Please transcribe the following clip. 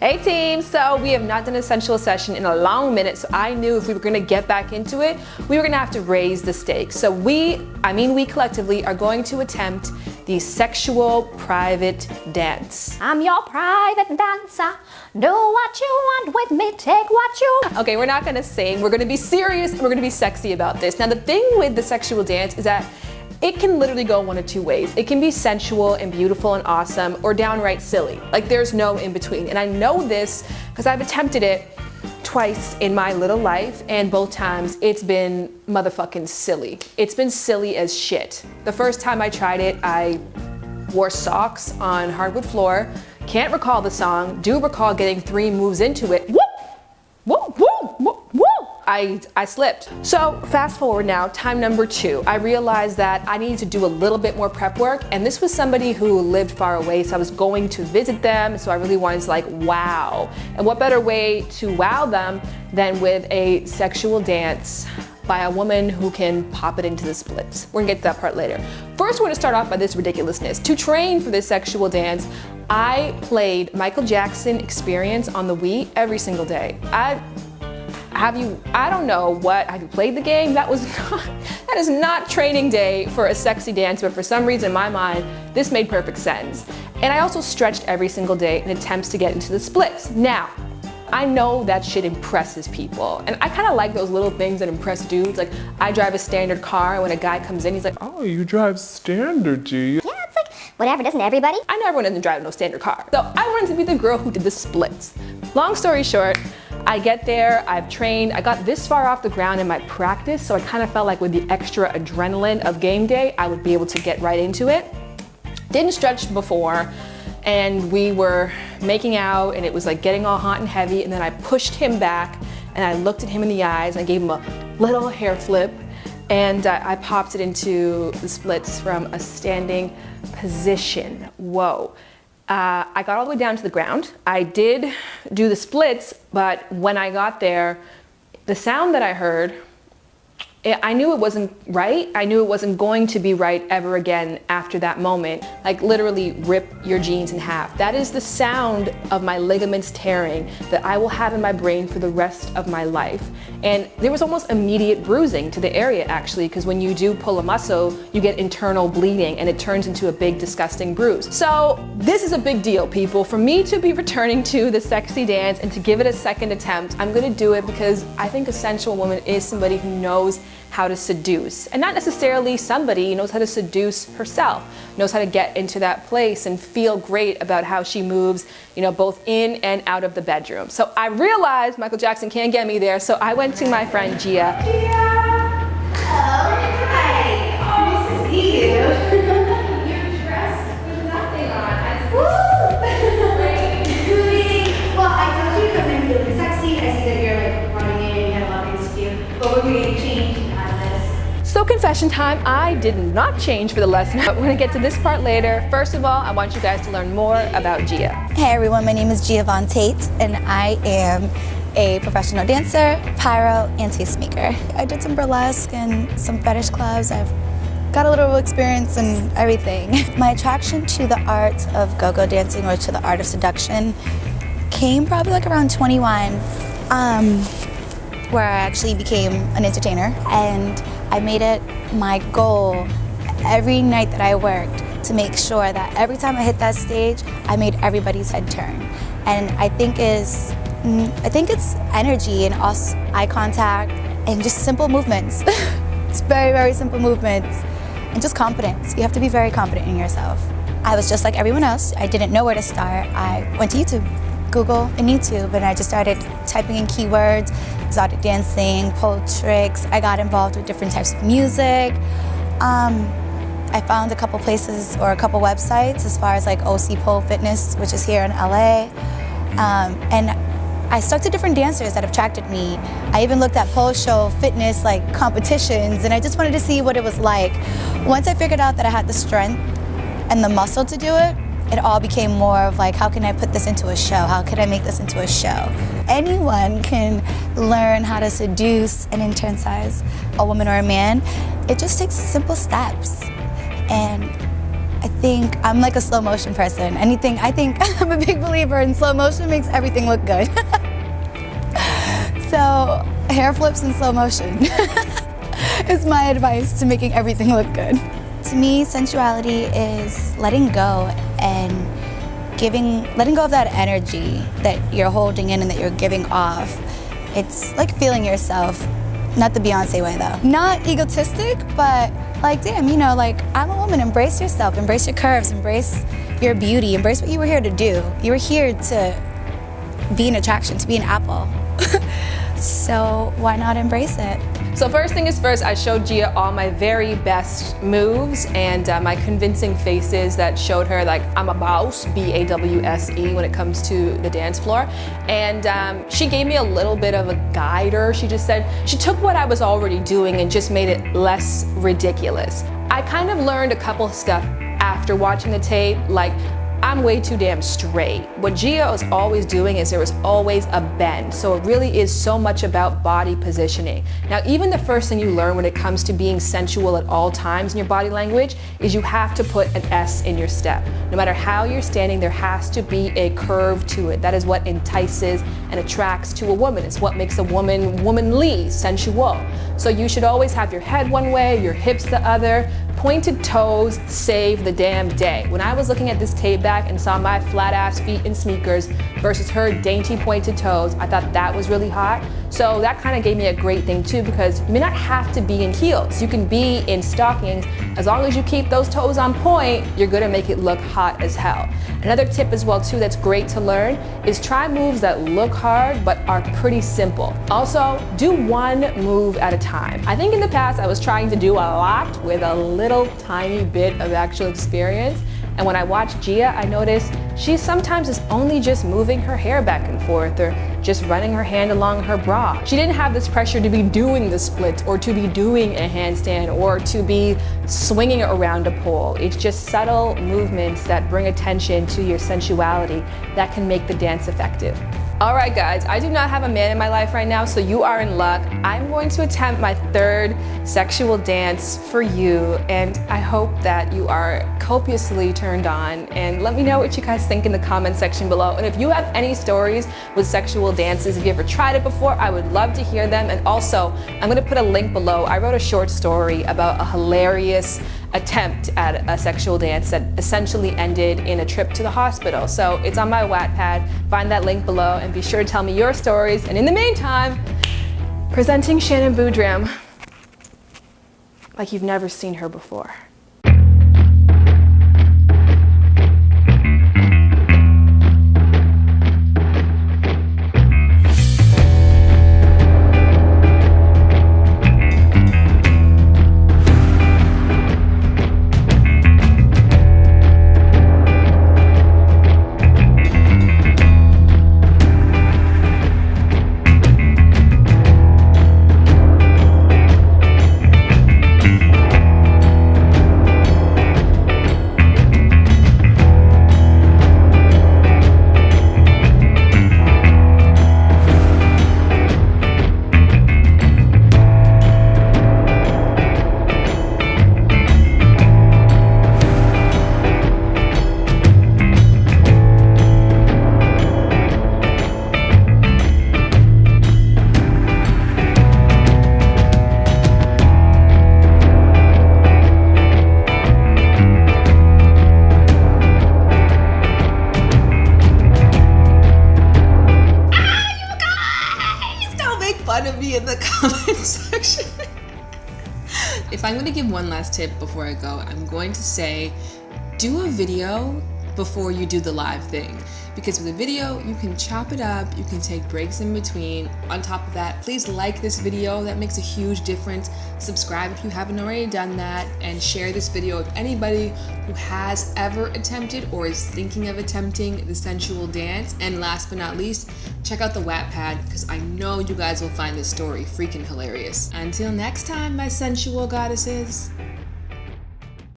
Hey team, so we have not done a sensual session in a long minute, so I knew if we were gonna get back into it, we were gonna have to raise the stakes. So we collectively are going to attempt the sexual private dance. I'm your private dancer. Do what you want with me, take what you... Okay, we're not gonna sing, we're gonna be serious, and we're gonna be sexy about this. Now the thing with the sexual dance is that it can literally go one of two ways. It can be sensual and beautiful and awesome, or downright silly. Like there's no in between. And I know this because I've attempted it twice in my little life, and both times it's been motherfucking silly. It's been silly as shit. The first time I tried it, I wore socks on hardwood floor. Can't recall the song, do recall getting 3 moves into it. Whoop! Whoop, whoop, whoop, whoop! I slipped. So fast forward now, time number 2. I realized that I needed to do a little bit more prep work, and this was somebody who lived far away, so I was going to visit them, so I really wanted to like wow. And what better way to wow them than with a sexual dance by a woman who can pop it into the splits. We're gonna get to that part later. First, we're gonna start off by this ridiculousness. To train for this sexual dance, I played Michael Jackson Experience on the Wii every single day. I don't know what, have you played the game? That is not training day for a sexy dance, but for some reason in my mind, this made perfect sense. And I also stretched every single day in attempts to get into the splits. Now, I know that shit impresses people, and I kind of like those little things that impress dudes. Like, I drive a standard car, and when a guy comes in, he's like, oh, you drive standard, do you? Yeah, it's like, whatever, doesn't everybody? I know everyone doesn't drive no standard car. So I wanted to be the girl who did the splits. Long story short, I get there, I've trained, I got this far off the ground in my practice, so I kind of felt like with the extra adrenaline of game day, I would be able to get right into it. Didn't stretch before, and we were making out, and it was like getting all hot and heavy, and then I pushed him back, and I looked at him in the eyes, and I gave him a little hair flip, and I popped it into the splits from a standing position. Whoa. I got all the way down to the ground. I did do the splits, but when I got there, the sound that I heard, I knew it wasn't right. I knew it wasn't going to be right ever again after that moment. Like literally rip your jeans in half. That is the sound of my ligaments tearing that I will have in my brain for the rest of my life. And there was almost immediate bruising to the area actually, because when you do pull a muscle, you get internal bleeding and it turns into a big disgusting bruise. So this is a big deal, people. For me to be returning to the sexy dance and to give it a second attempt, I'm gonna do it because I think a sensual woman is somebody who knows how to seduce, and not necessarily somebody who knows how to seduce herself, knows how to get into that place and feel great about how she moves, you know, both in and out of the bedroom. So I realized Michael Jackson can't get me there, so I went to my friend Gia. Gia! Oh, hi! Oh, nice to see you. You're dressed with nothing on. Woo! Well, I told you to come in feeling sexy. I see that you're like running in, you had a lot of things to do, but we're going to change. So confession time, I did not change for the lesson, but we're gonna get to this part later. First of all, I want you guys to learn more about Gia. Hey everyone, my name is Gia Von Tate, and I am a professional dancer, pyro, and tastemaker. I did some burlesque and some fetish clubs. I've got a little experience in everything. My attraction to the art of go-go dancing, or to the art of seduction, came probably like around 21, where I actually became an entertainer, and I made it my goal every night that I worked to make sure that every time I hit that stage, I made everybody's head turn. And I think it's energy and eye contact and just simple movements. It's very, very simple movements, and just confidence. You have to be very confident in yourself. I was just like everyone else. I didn't know where to start. I went to YouTube, Google and YouTube, and I just started typing in keywords, exotic dancing, pole tricks. I got involved with different types of music. I found a couple places or a couple websites as far as like OC Pole Fitness, which is here in LA. And I stuck to different dancers that attracted me. I even looked at pole show fitness like competitions, and I just wanted to see what it was like. Once I figured out that I had the strength and the muscle to do it, it all became more of like, how can I put this into a show? How can I make this into a show? Anyone can learn how to seduce and internalize a woman or a man. It just takes simple steps. And I think I'm like a slow motion person. I think I'm a big believer in slow motion makes everything look good. So hair flips in slow motion is my advice to making everything look good. To me, sensuality is letting go and letting go of that energy that you're holding in and that you're giving off. It's like feeling yourself, not the Beyonce way though. Not egotistic, but like, damn, you know, like, I'm a woman, embrace yourself, embrace your curves, embrace your beauty, embrace what you were here to do. You were here to be an attraction, to be an apple. So why not embrace it? So first thing is first, I showed Gia all my very best moves and my convincing faces that showed her like I'm a boss, B-A-W-S-E, when it comes to the dance floor. And she gave me a little bit of a guider. She just said, she took what I was already doing and just made it less ridiculous. I kind of learned a couple stuff after watching the tape, like I'm way too damn straight. What Gia was always doing is there was always a bend. So it really is so much about body positioning. Now, even the first thing you learn when it comes to being sensual at all times in your body language is you have to put an S in your step. No matter how you're standing, there has to be a curve to it. That is what entices and attracts to a woman. It's what makes a woman womanly, sensual. So you should always have your head one way, your hips the other. Pointed toes save the damn day. When I was looking at this tape back and saw my flat ass feet in sneakers versus her dainty pointed toes, I thought that was really hot. So that kind of gave me a great thing too, because you may not have to be in heels. You can be in stockings. As long as you keep those toes on point, you're gonna make it look hot as hell. Another tip as well too that's great to learn is try moves that look hard but are pretty simple. Also, do one move at a time. I think in the past I was trying to do a lot with a little tiny bit of actual experience. And when I watched Gia, I noticed she sometimes is only just moving her hair back and forth or just running her hand along her bra. She didn't have this pressure to be doing the splits or to be doing a handstand or to be swinging around a pole. It's just subtle movements that bring attention to your sensuality that can make the dance effective. All right, guys, I do not have a man in my life right now, so you are in luck. I'm going to attempt my third sexual dance for you, and I hope that you are copiously turned on. And let me know what you guys think in the comment section below. And if you have any stories with sexual dances, if you ever tried it before, I would love to hear them. And also, I'm gonna put a link below. I wrote a short story about a hilarious attempt at a sexual dance that essentially ended in a trip to the hospital. So it's on my Wattpad. Find that link below and be sure to tell me your stories. And in the meantime, presenting Shannon Boodram like you've never seen her before. Fun of me in the comment section. If I'm going to give one last tip before I go, I'm going to say do a video before you do the live thing, because with a video you can chop it up, you can take breaks in between. On top of that, please like this video, that makes a huge difference. Subscribe if you haven't already done that, and share this video with anybody who has ever attempted or is thinking of attempting the sensual dance. And last but not least, check out the Wattpad, because I know you guys will find this story freaking hilarious. Until next time, my sensual goddesses.